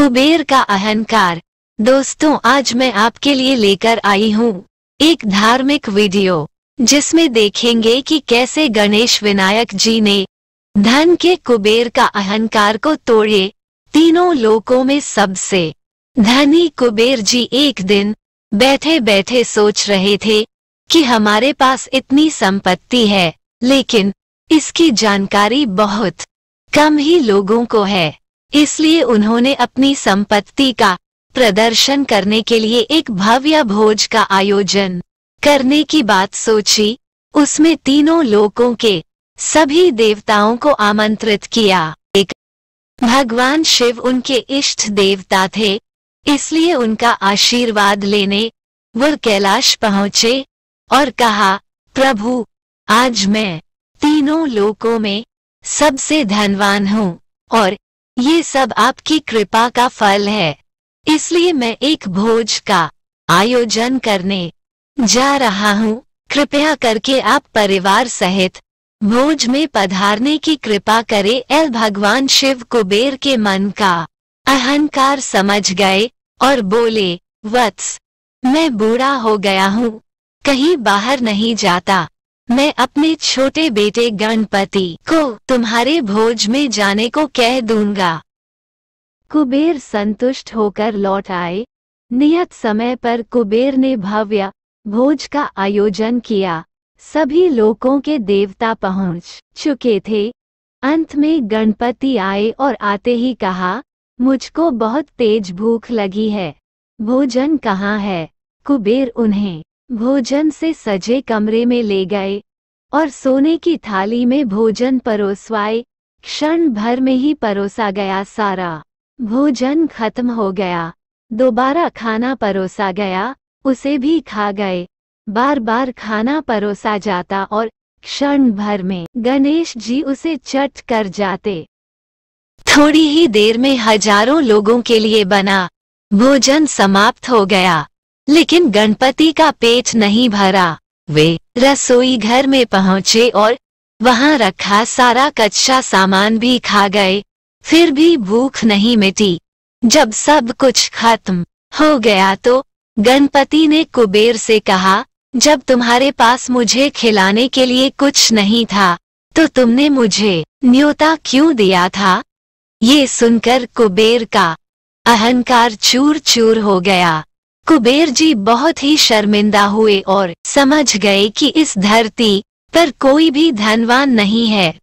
कुबेर का अहंकार। दोस्तों, आज मैं आपके लिए लेकर आई हूँ एक धार्मिक वीडियो जिसमें देखेंगे कि कैसे गणेश विनायक जी ने धन के कुबेर का अहंकार को तोड़े। तीनों लोकों में सबसे धनी कुबेर जी एक दिन बैठे बैठे सोच रहे थे कि हमारे पास इतनी संपत्ति है, लेकिन इसकी जानकारी बहुत कम ही लोगों को है। इसलिए उन्होंने अपनी संपत्ति का प्रदर्शन करने के लिए एक भव्य भोज का आयोजन करने की बात सोची। उसमें तीनों लोकों के सभी देवताओं को आमंत्रित किया। एक भगवान शिव उनके इष्ट देवता थे, इसलिए उनका आशीर्वाद लेने वह कैलाश पहुंचे और कहा, प्रभु, आज मैं तीनों लोकों में सबसे धनवान हूँ और ये सब आपकी कृपा का फल है। इसलिए मैं एक भोज का आयोजन करने जा रहा हूँ। कृपया करके आप परिवार सहित भोज में पधारने की कृपा करें। भगवान शिव कुबेर के मन का अहंकार समझ गए और बोले, वत्स, मैं बूढ़ा हो गया हूँ, कहीं बाहर नहीं जाता। मैं अपने छोटे बेटे गणपति को तुम्हारे भोज में जाने को कह दूंगा। कुबेर संतुष्ट होकर लौट आए। नियत समय पर कुबेर ने भव्य भोज का आयोजन किया। सभी लोकों के देवता पहुंच चुके थे। अंत में गणपति आए और आते ही कहा, मुझको बहुत तेज भूख लगी है, भोजन कहाँ है? कुबेर उन्हें भोजन से सजे कमरे में ले गए और सोने की थाली में भोजन परोसवाए। क्षण भर में ही परोसा गया सारा भोजन खत्म हो गया। दोबारा खाना परोसा गया, उसे भी खा गए। बार बार खाना परोसा जाता और क्षण भर में गणेश जी उसे चट कर जाते। थोड़ी ही देर में हजारों लोगों के लिए बना भोजन समाप्त हो गया, लेकिन गणपति का पेट नहीं भरा। वे रसोई घर में पहुंचे और वहां रखा सारा कच्चा सामान भी खा गए, फिर भी भूख नहीं मिटी। जब सब कुछ खत्म हो गया तो गणपति ने कुबेर से कहा, जब तुम्हारे पास मुझे खिलाने के लिए कुछ नहीं था तो तुमने मुझे न्योता क्यों दिया था? ये सुनकर कुबेर का अहंकार चूर चूर हो गया। कुबेर जी बहुत ही शर्मिंदा हुए और समझ गए कि इस धरती पर कोई भी धनवान नहीं है।